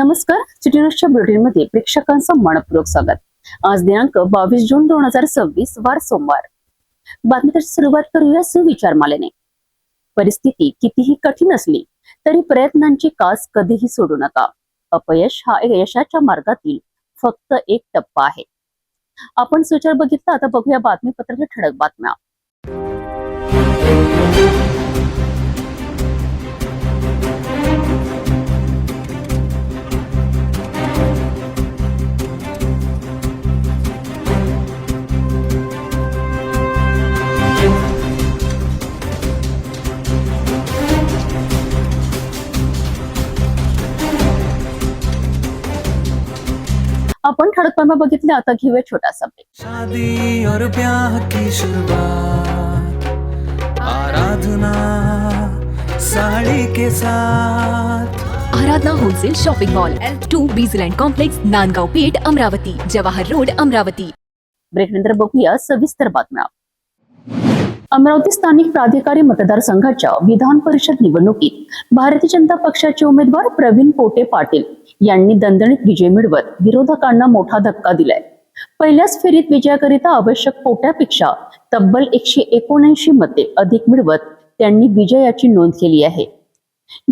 नमस्कार, सिटी न्यूजच्या बुलेटिनमध्ये प्रेक्षकांचं मनपूर्वक स्वागत। आज दिनांक 22 जून 2026 वार सोमवार। बातमीची सुरुवात करूया सुविचार मालेने। परिस्थिती कितीही कठीण असली तरी प्रयत्नांची कास कधीही सोडू नका। अपयश हा यशाच्या मार्गातील फक्त एक टप्पा आहे। आपण सुविचार बघितला, आता बघूया बातमीपत्राच्या ठळक बातम्या। आपण ठळक बातम्या बघितल्या, आता घेऊया छोटासा ब्रेक। शादी और ब्याह की शुरुआत आराधना साड़ी के साथ। Aradhana wholesale shopping mall L2 Bijland complex, Nandgaon Peth, Amravati, Jawahar road, Amravati. Break नंतर बघूया सविस्तर बातम्या। अमरावती स्थानिक प्राधिकारी मतदारसंघाच्या विधान परिषद निवडणुकीत भारतीय जनता पक्षाचे उमेदवार प्रवीण पोटे पाटील यांनी दणदणीत विजय मिळवत विरोधकांना मोठा धक्का दिलाय। पहिल्याच फेरीत विजयाकरिता आवश्यक पोट्यापेक्षा तब्बल 179 मते अधिक मिळवत त्यांनी विजयाची नोंद केली आहे।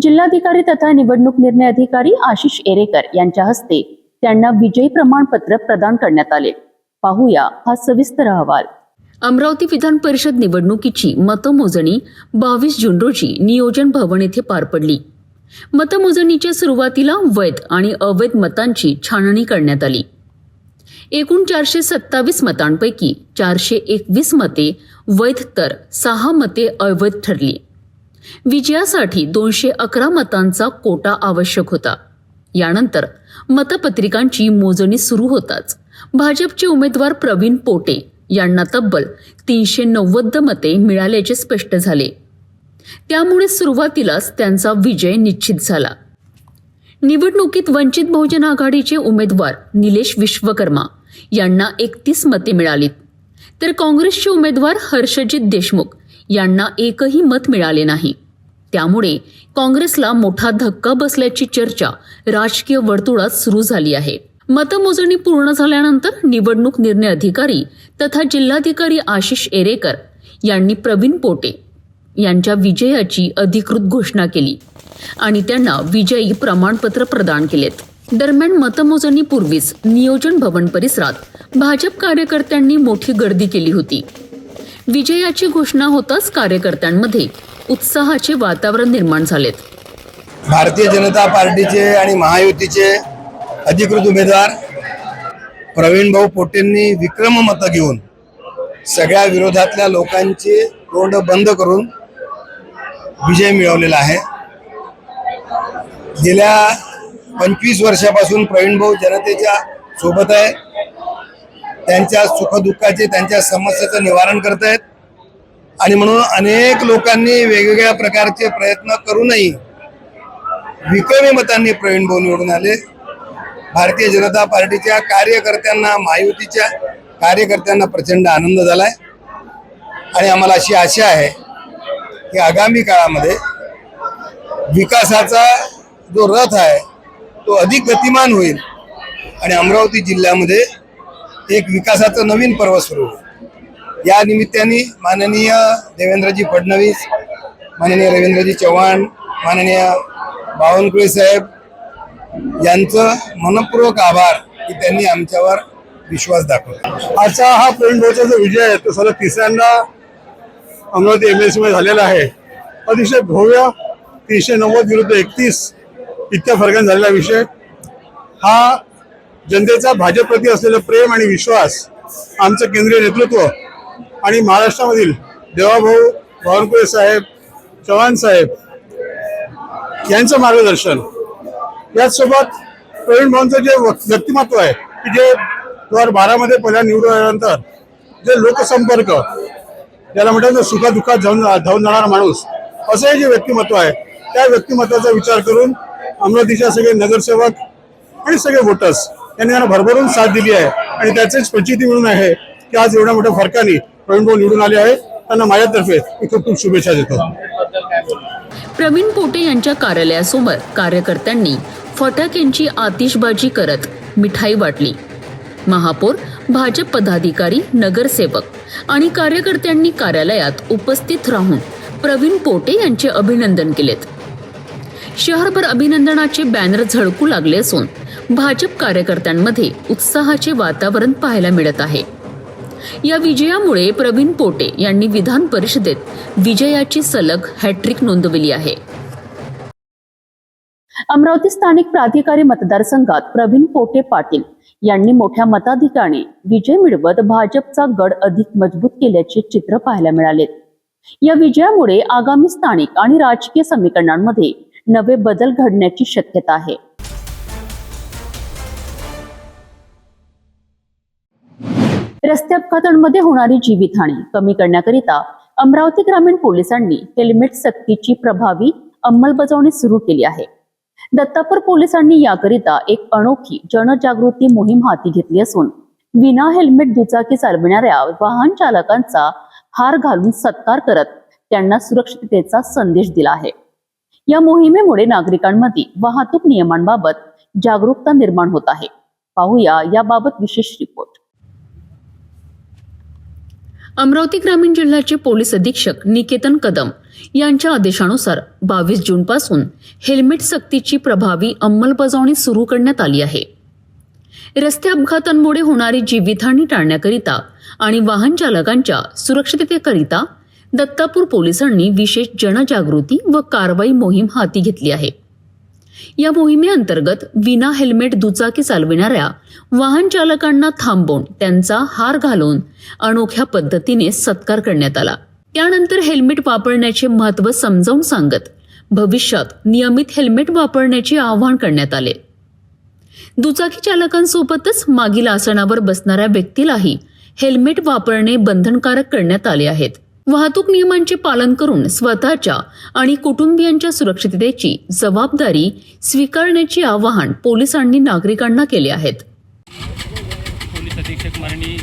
जिल्हाधिकारी तथा निवडणूक निर्णय अधिकारी आशिष एरेकर यांच्या हस्ते त्यांना विजयी प्रमाणपत्र प्रदान करण्यात आले। पाहूया हा सविस्तर अहवाल। अमरावती विधान परिषद निवडणुकीची मतमोजणी 22 जून रोजी नियोजन भवन येथे पार पडली। मतमोजणीच्या सुरुवातीला वैध आणि अवैध मतांची छाननी करण्यात आली। एकूण 427 मतांपैकी 421 मते वैध तर 6 मते अवैध ठरली। विजयासाठी 211 मतांचा कोटा आवश्यक होता। यानंतर मतपत्रिकांची मोजणी सुरू होताच भाजपचे उमेदवार प्रवीण पोटे यांना तब्बल 390 मते मिळाल्याचे स्पष्ट झाले। त्यामुळे सुरुवातीलाच त्यांचा विजय निश्चित झाला। निवडणुकीत वंचित बहुजन आघाडीचे उमेदवार निलेश विश्वकर्मा यांना 31 मते मिळालीत, तर काँग्रेसचे उमेदवार हर्षजित देशमुख यांना एकही मत मिळाले नाही। त्यामुळे काँग्रेसला मोठा धक्का बसल्याची चर्चा राजकीय वर्तुळात सुरू झाली आहे। मतमोजणी पूर्ण झाल्यानंतर निवडणूक निर्णय अधिकारी तथा जिल्हाधिकारी आशिष एरेकर यांनी प्रवीण पोटे यांच्या विजयाची अधिकृत घोषणा केली आणि त्यांना विजयी प्रमाणपत्र प्रदान केलेत। दरम्यान मतमोजणीपूर्वीच नियोजन भवन परिसरात भाजप कार्यकर्त्यांनी मोठी गर्दी केली होती। विजयाची घोषणा होताच कार्यकर्त्यांमध्ये उत्साहाचे वातावरण निर्माण झालेत। भारतीय जनता पार्टीचे आणि महायुतीचे अधिकृत उमेदवार प्रवीण भाऊ पोटेंनी विक्रम मतं घेऊन सगळ्या विरोधातल्या लोकांचे तोंड बंद करून विजय मिळवलेला आहे। गेल्या 25 वर्षापासून प्रवीण भाऊ जनतेच्या सोबत आहे। त्यांच्या सुखदुःखाचे, त्यांच्या समस्याचं निवारण करत आहेत आणि म्हणून अनेक लोकांनी वेगवेगळ्या प्रकारचे प्रयत्न करूनही विक्रमी मतांनी प्रवीण भाऊ निवडून आले। भारतीय जनता पार्टीच्या कार्यकर्त्यांना, महायुतीच्या कार्यकर्त्यांना प्रचंड आनंद झालाय आणि आम्हाला अशी आशा आहे की आगामी काळामध्ये विकासाचा जो रथ आहे तो अधिक गतिमान होईल आणि अमरावती जिल्ह्यामध्ये एक विकासाचं नवीन पर्व सुरू होईल। या निमित्ताने माननीय देवेंद्रजी फडणवीस, माननीय रवींद्रजी चव्हाण, माननीय बावनकुळे साहेब यांचं मनपूर्वक आभार की त्यांनी आमच्यावर विश्वास दाखवला। आजचा हा प्रवीण भाऊचा जो विजय आहे तो सलग तिसऱ्यांदा अमरावती MLC मध्ये झालेला आहे। अतिशय भव्य 390 विरुद्ध 31 इतक्या फरकाने झालेला विषय हा जनतेचा भाजपप्रती असलेलं प्रेम आणि विश्वास, आमचं केंद्रीय नेतृत्व आणि महाराष्ट्रामधील देवाभाऊ बावनकुळे साहेब, चव्हाण साहेब यांचं मार्गदर्शन, याचसोबत प्रवीण भाऊंचं जे व्यक्तिमत्व आहे की जे 2012 मध्ये पहिल्या निवडून आल्यानंतर जे लोकसंपर्क, ज्याला म्हणतात सुखादुःखात धावून जाणारा माणूस, असं हे जे व्यक्तिमत्व आहे त्या व्यक्तिमत्वाचा विचार करून अमरावतीच्या सगळे नगरसेवक आणि सगळे वोटर्स यांनी त्यांना भरभरून साथ दिली आहे आणि त्याचीच प्रचिती म्हणून आहे की आज एवढ्या मोठ्या फरकाने प्रवीण भाऊ निवडून आले आहेत। त्यांना माझ्यातर्फे खूप खूप शुभेच्छा देतो। प्रवीण पोटे यांच्या कार्यालयासमोर कार्यकर्त्यांनी फटाक्यांची आतिषबाजी करत मिठाई वाटली. महापौर, भाजप पदाधिकारी, नगरसेवक आणि कार्यकर्त्यांनी कार्यालयात उपस्थित राहून प्रवीण पोटे यांचे अभिनंदन केलेत. शहरभर अभिनंदनाचे बॅनर झळकू लागले असून भाजप कार्यकर्त्यांमध्ये उत्साहाचे वातावरण पाहायला मिळत आहे. या विजयामुळे प्रवीण पोटे यांनी विधान परिषदेत विजयाची सलग हॅट्रिक नोंदवली आहे. अमरावती स्थानिक प्राधिकारी मतदारसंघात प्रवीण पोटे पाटील यांनी मोठ्या मताधिक्याने विजय मिळवत भाजपचा गड अधिक मजबूत केल्याचे चित्र पाहायला मिळाले. या विजयामुळे आगामी स्थानिक आणि राजकीय समीकरणांमध्ये नवे बदल घडण्याची शक्यता आहे. रस्ते अपघातांमध्ये होणारी जीवितहानी कमी करण्याकरिता अमरावती ग्रामीण पोलिसांनी हेल्मेट सक्तीची प्रभावी अंमलबजावणी सुरू केली आहे. दत्तापूर पोलिसांनी याकरिता एक अनोखी जनजागृती मोहीम हाती घेतली असून विना हेल्मेट दुचाकी चालविणाऱ्या वाहन चालकांचा हार घालून सत्कार करत त्यांना सुरक्षिततेचा संदेश दिला आहे. या मोहिमेमुळे नागरिकांमध्ये वाहतूक नियमांबाबत जागरूकता निर्माण होत आहे. पाहूया याबाबत विशेष रिपोर्ट. अमरावती ग्रामीण जिल्ह्याचे पोलीस अधीक्षक निकेतन कदम यांच्या आदेशानुसार 22 जून पासून हेल्मेट सक्तीची प्रभावी अंमलबजावणी सुरू करण्यात आली आहे. रस्ते अपघातांमुळे होणारी जीवितहानी टाळण्याकरिता आणि वाहन चालकांच्या सुरक्षिततेकरिता दत्तापूर पोलिसांनी विशेष जनजागृती व कारवाई मोहीम हाती घेतली आहे. या मोहिमेअंतर्गत विना हेल्मेट दुचाकी चालविणाऱ्या वाहन चालकांना थांबवून त्यांचा हार घालून अनोख्या पद्धतीने सत्कार करण्यात आला. त्यानंतर हेल्मेट वापरण्याचे महत्त्व समजावून सांगत भविष्यात नियमित हेल्मेट वापरण्याचे आवाहन करण्यात आले. दुचाकी चालकांसोबतच मागील आसनावर बसणाऱ्या व्यक्तीलाही हेल्मेट वापरणे बंधनकारक करण्यात आले आहेत. वाहतूक नियमांचे पालन करून स्वतःच्या आणि कुटुंबियांच्या सुरक्षिततेची जबाबदारी स्वीकारण्याचे आवाहन पोलिसांनी नागरिकांना केले आहेत. पोलीस अधीक्षक माननीय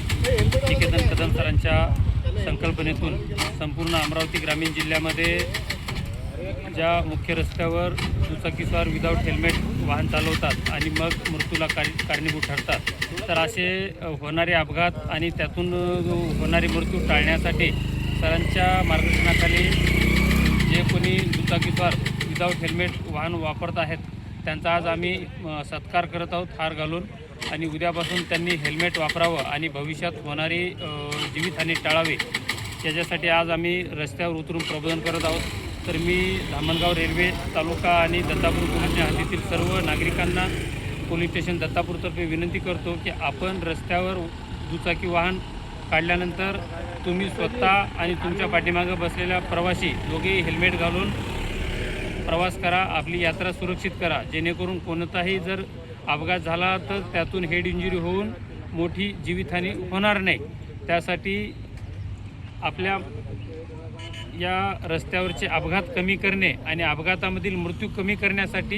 निकेतन कदम सरांच्या संकल्पनेतून संपूर्ण अमरावती ग्रामीण जिल्ह्यामध्ये ज्या मुख्य रस्त्यावर दुचाकीस्वार विदाऊट हेल्मेट वाहन चालवतात आणि मग मृत्यूला कारणीभूत ठरतात, तर असे होणारे अपघात आणि त्यातून होणारे मृत्यू टाळण्यासाठी सरांच्या मार्गदर्शनाखाली जे कोणी दुचाकीस्वार विदाऊट हेल्मेट वाहन वापरत आहेत त्यांचा आज आम्ही सत्कार करत आहोत हार घालून. आणि उद्यापासून त्यांनी हेल्मेट वापरावं आणि भविष्यात होणारी जीवितहानी टाळावी याच्यासाठी आज आम्ही रस्त्यावर उतरून प्रबोधन करत आहोत. तर मी धामणगाव रेल्वे तालुका आणि दत्तापूर पोलीस हद्दीतील सर्व नागरिकांना पोलीस स्टेशन दत्तापूरतर्फे विनंती करतो की आपण रस्त्यावर दुचाकी वाहन काढल्यानंतर तुम्ही स्वतः आणि तुमच्या पाठीमागं बसलेल्या प्रवासी दोघेही हेल्मेट घालून प्रवास करा. आपली यात्रा सुरक्षित करा, जेणेकरून कोणताही जर अपघात झाला तर त्यातून हेड इंजुरी होऊन मोठी जीवितहानी होणार नाही. त्यासाठी आपल्या या रस्त्यावरचे अपघात कमी करणे आणि अपघातामधील मृत्यू कमी करण्यासाठी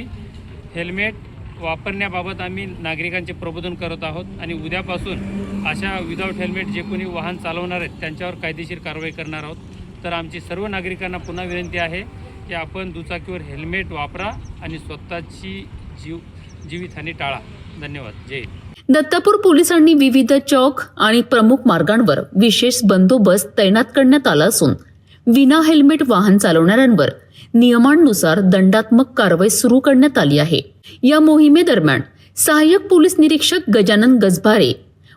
हेल्मेट वापरण्याबाबत आम्ही नागरिकांचे प्रबोधन करत आहोत. आणि उद्यापासून अशा विदाऊट हेल्मेट जे कोणी वाहन चालवणार आहेत त्यांच्यावर कायदेशीर कारवाई करणार आहोत. तर आमची सर्व नागरिकांना पुन्हा विनंती आहे की आपण दुचाकीवर हेल्मेट वापरा आणि स्वतःची जीवितहानी टाळा. धन्यवाद. जय हिंद. दत्तापूर पोलिसांनी विविध चौक आणि प्रमुख मार्गांवर विशेष बंदोबस्त तैनात करण्यात आला असून विना हेल्मेट वाहन चालवणाऱ्यांवर नियमांनुसार दंडात्मक कारवाई सुरू करण्यात आली आहे. या मोहिमेदरम्यान सहाय्यक पोलीस निरीक्षक गजानन गजभारे,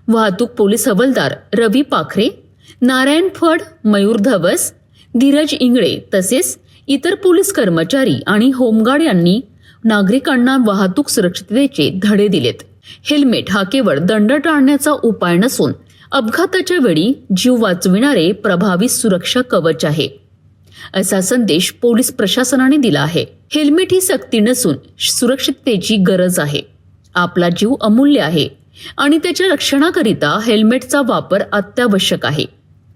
वाहतूक पोलीस हवालदार रवी पाखरे, नारायण फड, मयूर धवस, धीरज इंगळे तसेच इतर पोलीस कर्मचारी आणि होमगार्ड यांनी नागरिकांना वाहतूक सुरक्षिततेचे धडे दिलेत. हेल्मेट हा केवळ दंड टाळण्याचा उपाय नसून अपघाताच्या वेळी जीव वाचविणारे प्रभावी सुरक्षा कवच आहे, असा संदेश पोलीस प्रशासनाने दिला आहे. हेल्मेट ही सक्ती नसून सुरक्षिततेची गरज आहे. आपला जीव अमूल्य आहे आणि त्याच्या रक्षणाकरिता हेल्मेटचा वापर अत्यावश्यक आहे,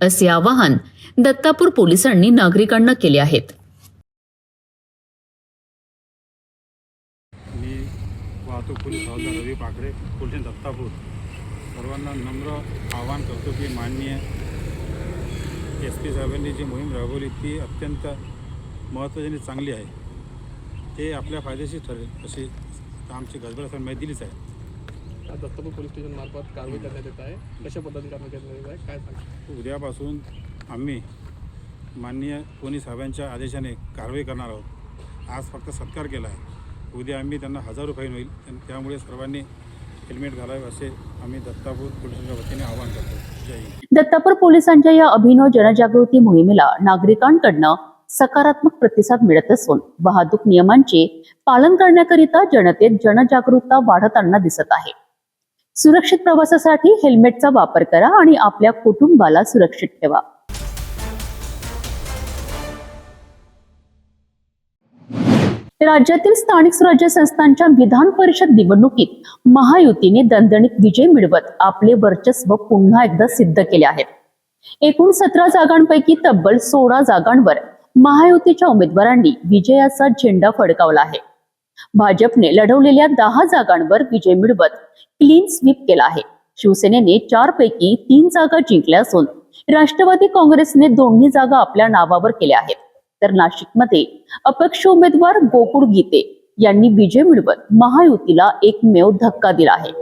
असे आवाहन दत्तापूर पोलिसांनी नागरिकांना केले आहेत. मी वाहतूक पोलीस हवालदार रवी पाखरे, पोलीस दत्तापूर, सर्वांना नम्र आवाहन करतो की माननीय SP साहेबांनी जी मोहीम राबवली ती अत्यंत महत्त्वाची आणि चांगली आहे. ते आपल्या फायदेशीर ठरेल अशी तर आमची गजबज असं माहिती दिलीच आहे. आज दत्तपूर पोलीस स्टेशन मार्फत कारवाई करण्यात येत आहे. कशा पद्धतीने कारवाई करण्यात येत आहे काय सांगा? उद्यापासून आम्ही माननीय पोलीस साहेबांच्या आदेशाने कारवाई करणार आहोत. आज फक्त सत्कार केला आहे, उद्या आम्ही त्यांना 1000 फाईन होईल. त्यामुळे सर्वांनी हेल्मेट घालावे असे आम्ही दत्तापूर पोलिसांच्या वतीने आवाहन करतो. जय हिंद. दत्तापूर पोलिसांच्या या अभिनव जनजागृती मोहिमेला नागरिकांकडनं सकारात्मक प्रतिसाद मिळत असून वाहतूक नियमांचे पालन करण्याकरिता जनतेत जनजागरूकता वाढताना दिसत आहे. सुरक्षित प्रवासासाठी हेल्मेटचा वापर करा आणि आपल्या कुटुंबाला सुरक्षित ठेवा. राज्यातील स्थानिक स्वराज्य संस्थांच्या विधान परिषद निवडणुकीत महायुतीने दणदणीत विजय मिळवत आपले वर्चस्व पुन्हा एकदा सिद्ध केले आहे. एकूण 17 जागांपैकी तब्बल 16 जागांवर महायुतीच्या उमेदवारांनी विजयाचा झेंडा फडकावला आहे. भाजपने लढवलेल्या 10 जागांवर विजय मिळवत क्लीन स्वीप केला आहे. शिवसेनेने 4 पैकी 3 जागा जिंकल्या असून राष्ट्रवादी काँग्रेसने 2 जागा आपल्या नावावर केल्या आहेत. तर नाशिकमध्ये अपक्ष उमेदवार गोकुळ गीते यांनी विजय मिळवत महायुतीला एकमेव धक्का दिला आहे.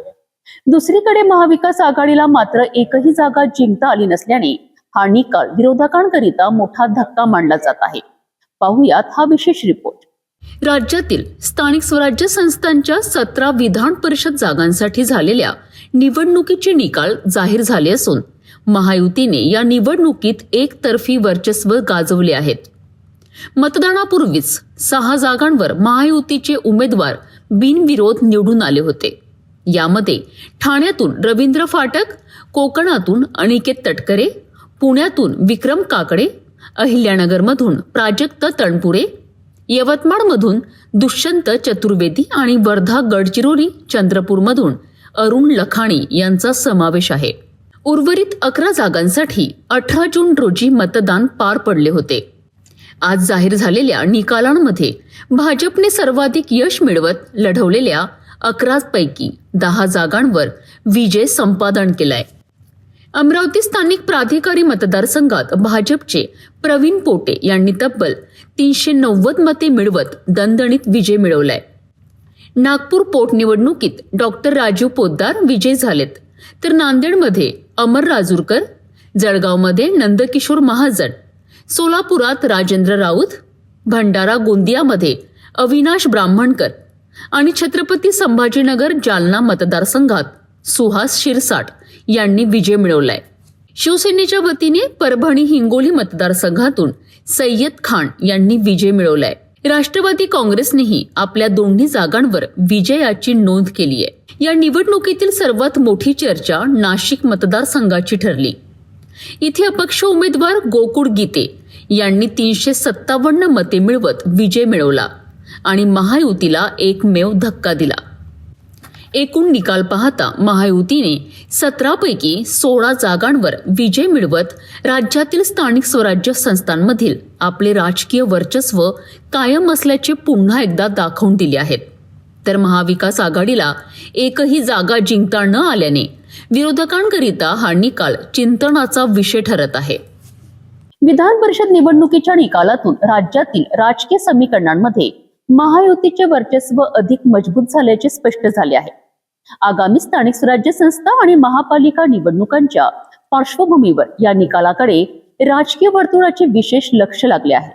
दुसरीकडे महाविकास आघाडीला मात्र एकही जागा जिंकता आली नसल्याने हा निकाल विरोधकांकरिता मोठा धक्का मानला जात आहे. पाहुयात हा विशेष रिपोर्ट. राज्यातील स्थानिक स्वराज्य संस्थांच्या 17 विधान परिषद जागांसाठी झालेल्या निवडणुकीचे निकाल जाहीर झाले असून महायुतीने या निवडणुकीत एकतर्फी वर्चस्व गाजवले आहेत. मतदानापूर्वीच 6 जागांवर महायुतीचे उमेदवार बिनविरोध निवडून आले होते. यामध्ये ठाण्यातून रवींद्र फाटक, कोकणातून अनिकेत तटकरे, पुण्यातून विक्रम काकडे, अहिल्यानगरमधून प्राजक्त तणपुरे, यवतमाळमधून दुष्यंत चतुर्वेदी आणि वर्धा, गडचिरोली, चंद्रपूरमधून अरुण लखाणी यांचा समावेश आहे. उर्वरित 11 जागांसाठी 18 जून रोजी मतदान पार पडले होते. आज जाहीर झालेल्या निकालांमध्ये भाजपने सर्वाधिक यश मिळवत लढवलेल्या 11 पैकी 10 जागांवर विजय संपादन केलाय. अमरावती स्थानिक प्राधिकारी मतदारसंघात भाजपचे प्रवीण पोटे यांनी तब्बल 390 मते मिळवत दणदणीत विजय मिळवलाय. नागपूर पोटनिवडणुकीत डॉक्टर राजू पोद्दार विजयी झालेत, तर नांदेडमध्ये अमर राजूरकर, जळगावमध्ये नंदकिशोर महाजन, सोलापुरात राजेंद्र राऊत, भंडारा गोंदियामध्ये अविनाश ब्राह्मणकर आणि छत्रपती संभाजीनगर जालना मतदारसंघात सुहास शिरसाट यांनी विजय मिळवलाय. शिवसेनेच्या वतीने परभणी हिंगोली मतदारसंघातून सय्यद खान यांनी विजय मिळवलाय. राष्ट्रवादी काँग्रेसनेही आपल्या 2 जागांवर विजयाची नोंद केली आहे. या निवडणुकीतील सर्वात मोठी चर्चा नाशिक मतदारसंघाची ठरली. इथे अपक्ष उमेदवार गोकुळ गीते यांनी 357 मते मिळवत विजय मिळवला आणि महायुतीला एकमेव धक्का दिला. एकूण निकाल पाहता महायुतीने 17 पैकी 16 जागांवर विजय मिळवत राज्यातील स्थानिक स्वराज्य संस्थांमधील आपले राजकीय वर्चस्व कायम असल्याचे पुन्हा एकदा दाखवून दिले आहेत. तर महाविकास आघाडीला एकही जागा जिंकता न आल्याने विरोधकांकरिता हा निकाल चिंतनाचा विषय ठरत आहे. विधान परिषद निवडणुकीच्या निकालातून राज्यातील राजकीय समीकरणांमध्ये महायुतीचे वर्चस्व अधिक मजबूत झाल्याचे स्पष्ट झाले आहे. आगामी स्थानिक स्वराज्य संस्था आणि महापालिका निवडणुकांच्या पार्श्वभूमीवर या निकालाकडे राजकीय वर्तुळाचे विशेष लक्ष लागले आहे.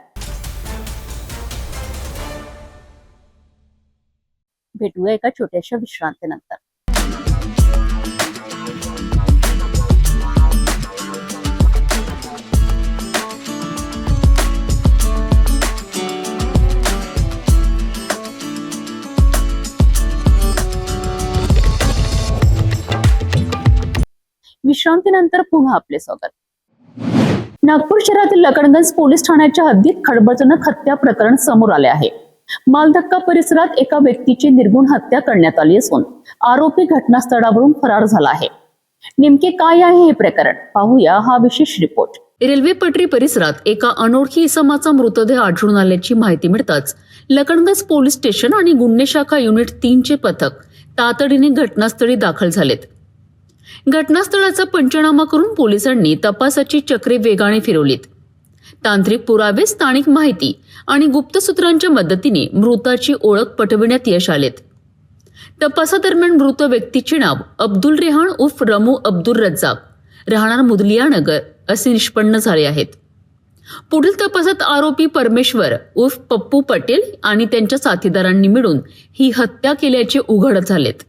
भेटूया एका छोट्याशा विश्रांतीनंतर. विश्रांतीनंतर पुन्हा आपले स्वागत. नागपूर शहरातील लकडगंज पोलीस ठाण्याच्या हद्दीत खळबळजनक हत्या प्रकरण समोर आले आहे. मालधक्का परिसरात एका व्यक्तीची निर्गुण हत्या करण्यात आली असून आरोपी घटनास्थळावरून फरार झाला आहे. नेमके काय आहे हे प्रकरण, पाहूया हा विशेष रिपोर्ट. रेल्वे पटरी परिसरात एका अनोळखी इसमाचा मृतदेह आढळून आल्याची माहिती मिळताच लकडगंज पोलीस स्टेशन आणि गुन्हे शाखा युनिट 3 चे पथक तातडीने घटनास्थळी दाखल झालेत. घटनास्थळाचा पंचनामा करून पोलिसांनी तपासाची चक्रे वेगाने फिरवलीत. तांत्रिक पुरावे, स्थानिक माहिती आणि गुप्त सूत्रांच्या मदतीने मृताची ओळख पटविण्यात यश आलेत. तपासादरम्यान मृत व्यक्तीचे नाव अब्दुल रेहान उर्फ रमू अब्दुल रज्जाक राहणार मुदलिया नगर असे निष्पन्न झाले आहेत. पुढील तपासात आरोपी परमेश्वर उर्फ पप्पू पटेल आणि त्यांच्या साथीदारांनी मिळून ही हत्या केल्याचे उघड झालेत.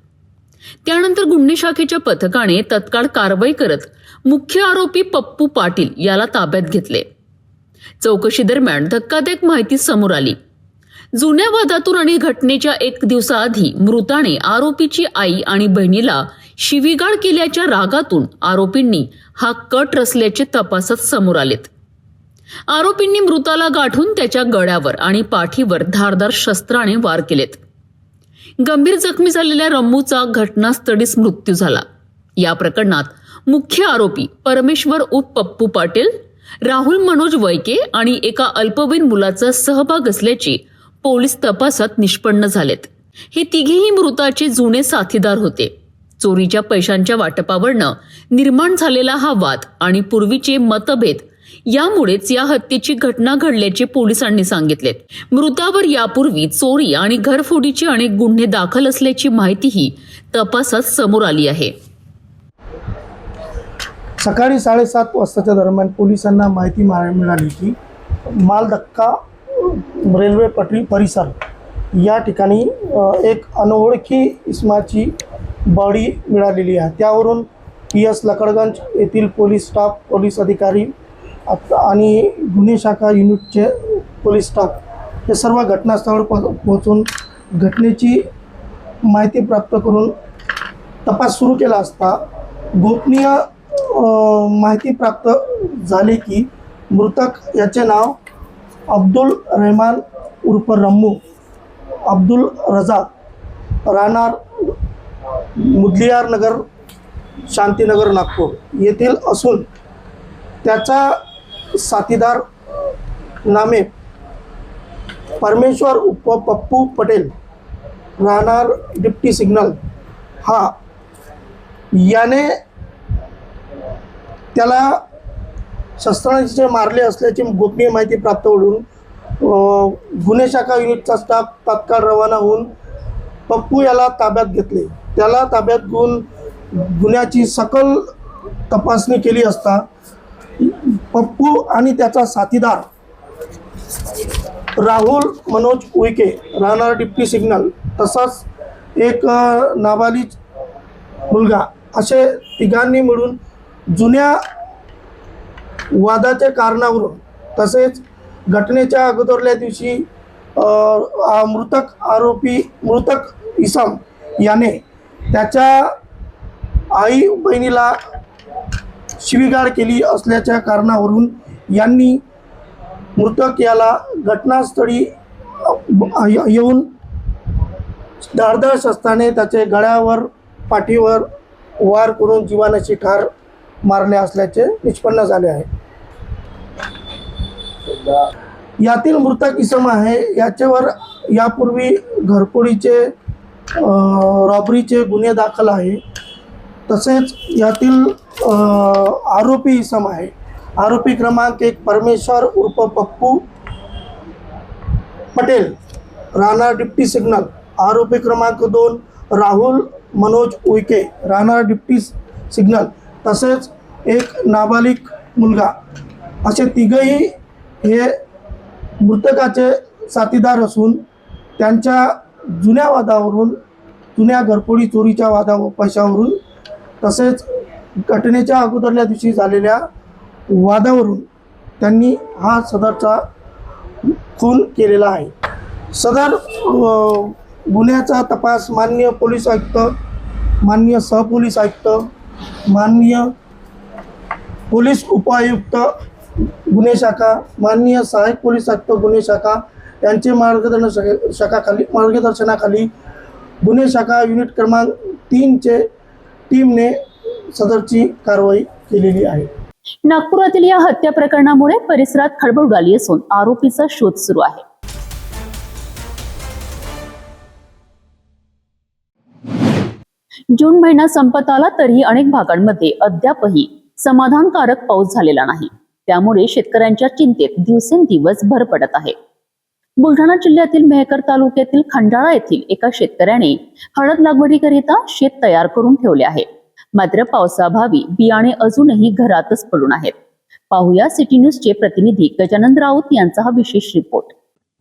त्यानंतर गुन्हे शाखेच्या पथकाने तत्काळ कारवाई करत मुख्य आरोपी पप्पू पाटील याला ताब्यात घेतले. चौकशी दरम्यान धक्कादायक माहिती समोर आली. जुन्या वादातून आणि घटनेच्या 1 दिवसाआधी मृताने आरोपीची आई आणि बहिणीला शिवीगाळ केल्याच्या रागातून आरोपींनी हा कट रचल्याचे तपासात समोर आलेत. आरोपींनी मृताला गाठून त्याच्या गळ्यावर आणि पाठीवर धारदार शस्त्राने वार केलेत. गंभीर जखमी झालेल्या रम्मूचा घटनास्थळीच मृत्यू झाला. या प्रकरणात मुख्य आरोपी परमेश्वर उर्फ पप्पू पाटील, राहुल मनोज वैके आणि एका अल्पवयीन मुलाचा सहभाग असल्याचे पोलीस तपासात निष्पन्न झालेत. हे तिघेही मृताचे जुने साथीदार होते. चोरीच्या पैशांच्या वाटपावरनं निर्माण झालेला हा वाद आणि पूर्वीचे मतभेद यामुळेच या हत्येची घटना घडल्याचे पोलिसांनी सांगितले. मृतावर यापूर्वी चोरी आणि घरफोडीचे अनेक गुन्हे दाखल असल्याची माहितीही तपासात समोर आली आहे. सकाळी 7:30 वाजताच्या दरम्यान पोलिसांना माहिती मिळाली की मालधक्का रेल्वे पटरी परिसर या ठिकाणी एक अनोळखी इसमाची बॉडी मिळालेली आहे. त्यावरून PS लकडगंज येथील पोलीस स्टाफ, पोलीस अधिकारी आणि गुन्हे शाखा युनिटचे पोलीस स्टाफ हे सर्व घटनास्थळावर पोहोचून घटनेची माहिती प्राप्त करून तपास सुरू केला असता गोपनीय माहिती प्राप्त झाली की मृतक याचे नाव अब्दुल रहमान उर्फ रम्मू अब्दुल रजाक राहणार मुदलियार नगर, शांतीनगर, नागपूर येथील असून त्याचा साथीदार नामे परमेश्वर उर्फ पप्पू पटेल राहणार डिप्टी सिग्नल हा याने त्याला शस्त्राने मारले असल्याची गोपनीय माहिती प्राप्त होऊन गुन्हे शाखा युनिटचा स्टाफ तात्काळ रवाना होऊन पप्पू याला ताब्यात घेतले. त्याला ताब्यात घेऊन गुन्ह्याची सखोल तपासणी केली असता पप्पू आणि त्याचा साथीदार राहुल मनोज उईके राहणार डिप्टी सिग्नल तसाच एक नाबालिग मुलगा असे तिघांनी मिळून जुन्या वादाच्या कारणावरून तसेच घटनेच्या अगोदरल्या दिवशी मृतक इसम याने त्याच्या आई बहिणीला शिवीगाळ केली असल्याच्या कारणावरून यांनी मृतक याला घटनास्थळी येऊन धारदार शस्त्राने त्याचे गळ्यावर पाठीवर वार करून जीवानाशी ठार मारले असल्याचे निष्पन्न झाले आहे. यातील मृतक इसम आहे याच्यावर यापूर्वी घरफोडीचे रॉबरीचे गुन्हे दाखल आहे. तसेच यातील आरोपी इसम आहे आरोपी क्रमांक 1 परमेश्वर उर्फ पप्पू पटेल राहणार डिप्टी सिग्नल, आरोपी क्रमांक 2 राहुल मनोज उईके राहणार डिप्टी सिग्नल तसेच एक नाबालिग मुलगा असे तिघही हे मृतकाचे साथीदार असून त्यांच्या जुन्या वादावरून, जुन्या घरफोडी चोरीच्या पैशावरून तसेच घटनेच्या अगोदरल्या दिवशी झालेल्या वादावरून त्यांनी हा सदरचा खून केलेला आहे. सदर गुन्ह्याचा तपास माननीय पोलीस आयुक्त, माननीय सहपोलीस आयुक्त, माननीय पोलीस उपायुक्त गुन्हे शाखा, माननीय सहाय्यक पोलीस आयुक्त गुन्हे शाखा यांचे मार्गदर्शनाखाली गुन्हे शाखा युनिट क्रमांक 3चे टीमने सदरची कारवाई केलेली आहे. नागपुरातील या हत्या प्रकरणामुळे परिसरात खळबळ उडाली असून आरोपीचा शोध सुरू आहे. जून महिना संपत आला तरीही अनेक भागांमध्ये अद्यापही समाधानकारक पाऊस झालेला नाही. त्यामुळे शेतकऱ्यांच्या चिंतेत दिवसेंदिवस भर पडत आहे. बुलढाणा जिल्ह्यातील मेहकर तालुक्यातील खंडाळा येथील एका शेतकऱ्याने हळद लागवडीकरिता शेत तयार करून ठेवले आहे. मात्र पावसाअभावी बियाणे अजूनही घरातच पडून आहेत. पाहूया सिटी न्यूजचे प्रतिनिधी गजानन राऊत यांचा हा विशेष रिपोर्ट.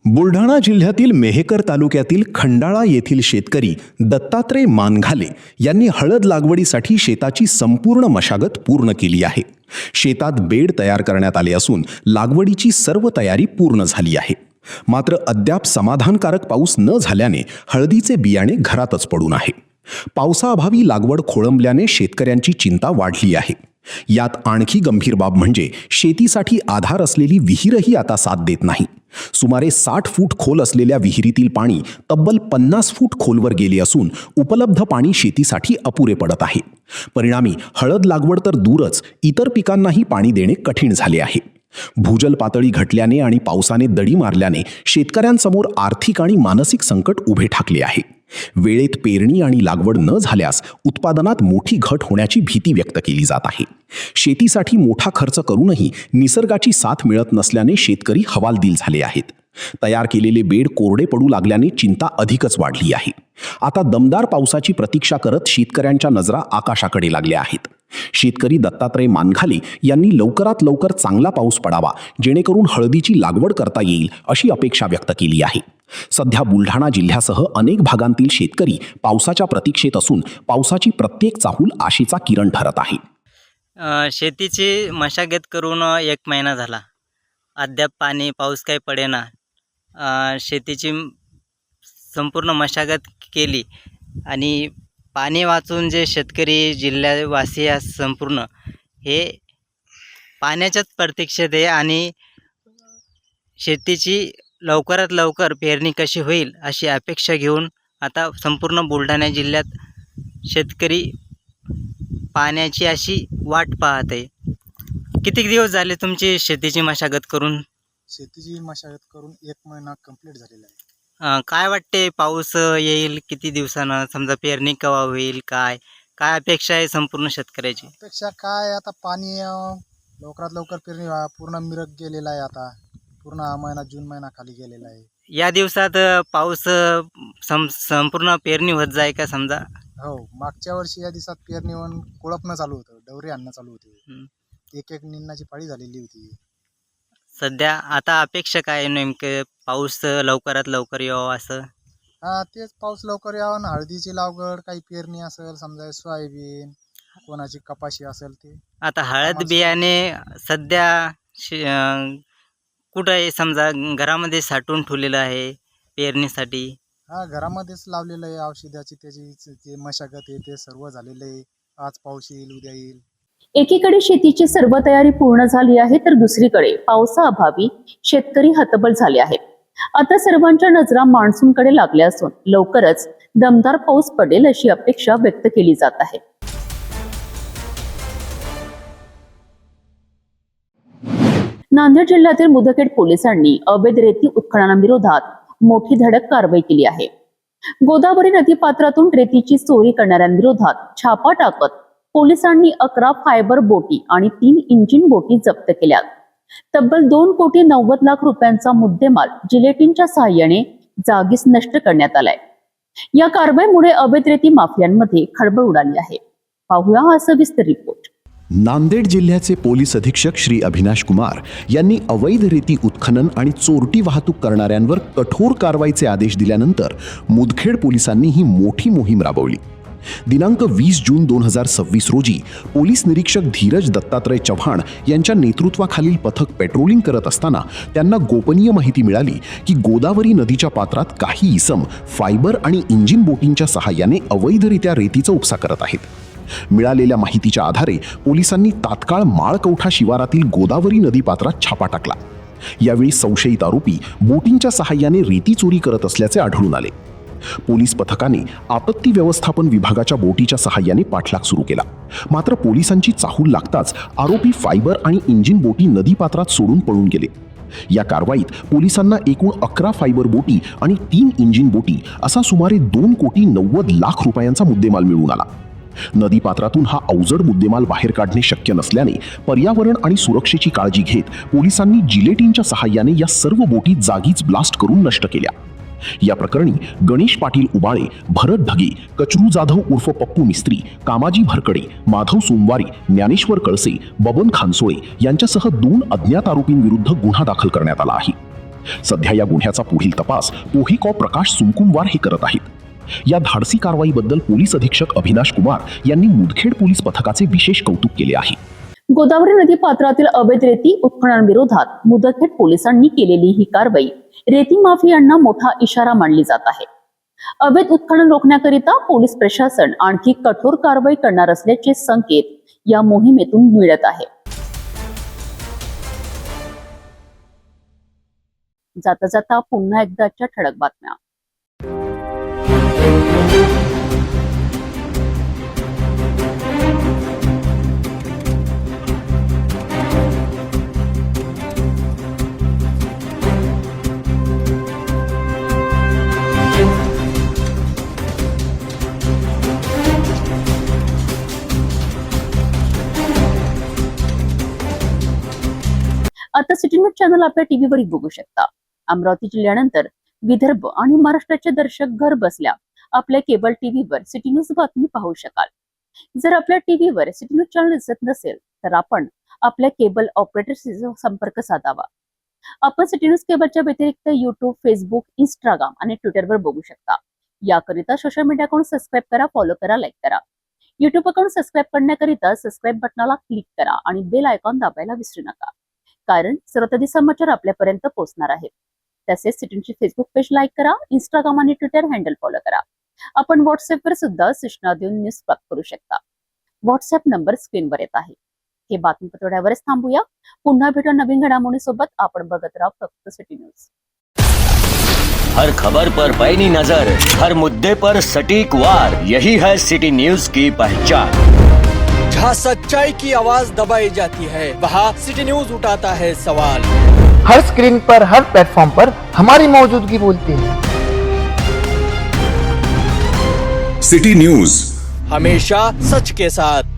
बुलढाणा जिल्ह्यातील मेहकर तालुक्यातील खंडाळा येथील शेतकरी दत्तात्रय मानघाले यांनी हळद लागवडीसाठी शेताची संपूर्ण मशागत पूर्ण केली आहे. शेतात बेड तयार करण्यात आले असून लागवडीची सर्व तयारी पूर्ण झाली आहे. मात्र अद्याप समाधानकारक पाऊस न झाल्याने हळदीचे बियाणे घरातच पडून आहे. पावसाअभावी लागवड खोळंबल्याने शेतकऱ्यांची चिंता वाढली आहे. यात आणखी गंभीर बाब म्हणजे शेतीसाठी आधार असलेली विहीरही आता साथ देत नाही. सुमारे 60 फूट खोल असलेल्या विहिरीतील पाणी तब्बल 50 फूट खोलवर गेले असून उपलब्ध पाणी शेतीसाठी अपुरे पडत आहे. परिणामी हळद लागवड तर दूरच इतर पिकांनाही पाणी देणे कठीण झाले आहे. भूजल पातळी घटल्याने आणि पावसाने दडी मारल्याने शेतकऱ्यांसमोर आर्थिक आणि मानसिक संकट उभे ठाकले आहे. वेळेत पेरणी आणि लागवड न झाल्यास उत्पादनात मोठी घट होण्याची भीती व्यक्त केली जात आहे. शेतीसाठी मोठा खर्च करूनही निसर्गाची साथ मिळत नसल्याने शेतकरी हवालदिल झाले आहेत. तयार केलेले बेड कोरडे पडू लागल्याने चिंता अधिकच वाढली आहे. आता दमदार पावसाची प्रतीक्षा करत शेतकऱ्यांच्या नजरा आकाशाकडे लागल्या आहेत. शेतकरी दत्तात्रय मानघाले यांनी लवकरात लवकर चांगला पाऊस पडावा जेणेकरून हळदीची लागवड करता येईल अशी अपेक्षा व्यक्त केली आहे. सध्या बुलढाणा जिल्ह्यासह अनेक भागांतील शेतकरी पावसाच्या प्रतीक्षेत असून पावसाची प्रत्येक चाहूल आशेचा किरण ठरत आहे. शेतीची मशागत करून 1 महिना झाला. अद्याप पाऊस काही पडेना. शेतीची संपूर्ण मशागत केली आणि पाणी वाचून जे शेतकरी जिल्ह्यावासी संपूर्ण हे पाण्याच्याच प्रतीक्षेत आहे आणि शेतीची लवकरात लवकर पेरणी कशी होईल अशी अपेक्षा घेऊन आता संपूर्ण बुलढाणा जिल्ह्यात शेतकरी पाण्याची अशी वाट पाहत आहे. किती दिवस झाले तुमची शेतीची मशागत करून? शेतीची मशागत करून 1 महिना कंप्लीट झालेला आहे. काय वाटते, पाऊस येईल किती दिवसानं? समजा पेरणी केव्हा होईल? काय अपेक्षा आहे संपूर्ण शेतकऱ्याची? अपेक्षा काय, आता पाणी लवकरात लवकर पेरणी पूर्ण मिरग गेलेला आहे. आता पूर्ण हा महिना जून महिना खाली गेलेला आहे. या दिवसात पाऊस संपूर्ण पेरणी होत जाय का समजा? हो, मागच्या वर्षी या दिवसात पेरणी होऊन कोळपणं चालू होतं, डवरे आणणं चालू होते. एक निंदाची पाळी झालेली होती. सध्या आता अपेक्षा काय नेमकं? पाऊस लवकरात लवकर यावं असं? तेच पाऊस लवकर यावं. हळदीची लागवड, काही पेरणी असेल समजा, सोयाबीन, कोणाची कपाशी असेल ते. आता हळद बियाणे सध्या कुठं आहे? समजा घरामध्ये साठवून ठेवलेलं आहे पेरणीसाठी? घरामध्येच लावलेलं आहे. औषधाची त्याची जे मशागत आहे ते सर्व झालेलं आहे. आज पाऊस येईल, उद्या येईल. एकीकडे शेतीची सर्व तयारी पूर्ण झाली आहे तर दुसरीकडे पावसाअभावी शेतकरी हतबल झाले आहेत. आता सर्वांच्या नजरा मान्सूनकडे लागल्या असून लवकरच दमदार पाऊस पडेल अशी अपेक्षा व्यक्त केली जात आहे. नांदेड जिल्ह्यातील मुदखेड पोलिसांनी अवैध रेती उत्खननाविरोधात मोठी धडक कारवाई केली आहे. गोदावरी नदीपात्रातून रेतीची चोरी करणाऱ्यांविरोधात छापा टाकत पोलिसांनी 11 फायबर बोटी आणि 3 इंजिन बोटी जप्त केल्या. तब्बल 2,90,00,000 रुपयांचा मुद्देमाल जिलेटिनच्या सहाय्याने जागीच नष्ट करण्यात आलाय. या कारवाईमुळे अवैध रेती माफियांमध्ये खळबळ उडाली आहे. पाहूया हा सविस्तर रिपोर्ट. नांदेड जिल्ह्याचे पोलीस अधीक्षक श्री अभिनाश कुमार यांनी अवैध रेती उत्खनन आणि चोरटी वाहतूक करणाऱ्यांवर कठोर कारवाईचे आदेश दिल्यानंतर मुदखेड पोलिसांनी ही मोठी मोहीम राबवली. दिनांक 20 जून 2026 रोजी पोलीस निरीक्षक धीरज दत्तात्रय चव्हाण यांच्या नेतृत्वाखालील पथक पेट्रोलिंग करत असताना त्यांना गोपनीय माहिती मिळाली की गोदावरी नदीच्या पात्रात काही इसम फायबर आणि इंजिन बोटींच्या सहाय्याने अवैधरित्या रेतीचा उपसा करत आहेत. मिळालेल्या माहितीच्या आधारे पोलिसांनी तात्काळ माळकवठा शिवारातील गोदावरी नदी पात्रात छापा टाकला. यावेळी संशयित आरोपी बोटींच्या सहाय्याने रेती चोरी करत असल्याचे आढळून आले. पोलीस पथकाने आपत्ती व्यवस्थापन विभागाच्या बोटीच्या सहाय्याने पाठलाग सुरू केला. मात्र पोलिसांची चाहूल लागताच आरोपी फायबर आणि इंजिन बोटी नदीपात्रात सोडून पळून गेले. या कारवाईत पोलिसांना एकूण 11 फायबर बोटी आणि 3 इंजिन बोटी असा सुमारे 2,90,00,000 रुपयांचा मुद्देमाल मिळून आला. नदीपात्रातून हा अवजड मुद्देमाल बाहेर काढणे शक्य नसल्याने पर्यावरण आणि सुरक्षेची काळजी घेत पोलिसांनी जिलेटिनच्या सहाय्याने या सर्व बोटी जागीच ब्लास्ट करून नष्ट केल्या. या प्रकरणी गणेश पाटील उबाळे, भरत ढगे, कचरू जाधव उर्फ पप्पू मिस्त्री, कामाजी भरकडे, माधव सोमवारी, ज्ञानेश्वर कळसे, बबन खानसोळे यांच्यासह 2 अज्ञात आरोपींविरुद्ध गुन्हा दाखल करण्यात आला आहे. सध्या या गुन्ह्याचा पुढील तपास पोहेकॉ प्रकाश सुमकुमवार हे करत आहेत. या धाडसी कारवाईबद्दल पोलीस अधीक्षक अभिनाश कुमार यांनी मुदखेड पोलीस पथकाचे विशेष कौतुक केले आहे. गोदावरी नदी पात्रातील अवैध रेती उत्खननाविरोधात मुदखेड पोलिसांनी केलेली ही कारवाई रेती माफियांना मोठा इशारा मानली जात आहे. अवैध उत्खनन रोखण्याकरिता पोलीस प्रशासन आणखी कठोर कारवाई करणार असल्याचे संकेत या मोहिमेतून मिळत आहे. जाता जाता पुन्हा एकदाच्या ठळक बातम्या. आता सिटी न्यूज चॅनल आपल्या टीव्हीवर बघू शकता. अमरावती जिल्ह्यानंतर विदर्भ आणि महाराष्ट्राचे दर्शक घर बसल्या आपल्या केबल टीव्हीवर सिटी न्यूज बातमी पाहू शकाल. जर आपल्या टीव्हीवर सिटी न्यूज चॅनल दिसत नसेल तर आपण आपल्या केबल ऑपरेटरशी संपर्क साधावा. आपण सिटी न्यूज केबलच्या व्यतिरिक्त युट्यूब, फेसबुक, इंस्टाग्राम आणि ट्विटरवर बघू शकता. याकरिता सोशल मीडिया अकाउंट सबस्क्राईब करा, फॉलो करा, लाईक करा. युट्यूब अकाउंट सबस्क्राईब करण्याकरिता सबस्क्राईब बटनाला क्लिक करा आणि बेल आयकॉन दाबायला विसरू नका, कारण सर्वप्रथम समाचार आपल्यापर्यंत पोहोचणार आहेत. तसेच सिटीची फेसबुक पेज लाईक करा, इंस्टाग्राम आणि ट्विटर हँडल फॉलो करा. आपण व्हॉट्सअपवर सुद्धा सूचना देऊन न्यूज प्राप्त करू शकता. व्हॉट्सअप नंबर स्क्रीनवर येत आहे. हे बातमीपत्र एवढ्यावरच थांबूया. पुन्हा भेटू नवीन घडामोडीसोबत. आपण बघत राहा फक्त सिटी न्यूज. हर खबर पर पैनी नजर, हर मुद्दे पर सटीक वार, यही है सिटी न्यूज की पहचान. जहाँ सच्चाई की आवाज दबाई जाती है वहाँ सिटी न्यूज उठाता है सवाल. हर स्क्रीन पर, हर प्लेटफॉर्म पर हमारी मौजूदगी बोलती है. सिटी न्यूज हमेशा सच के साथ.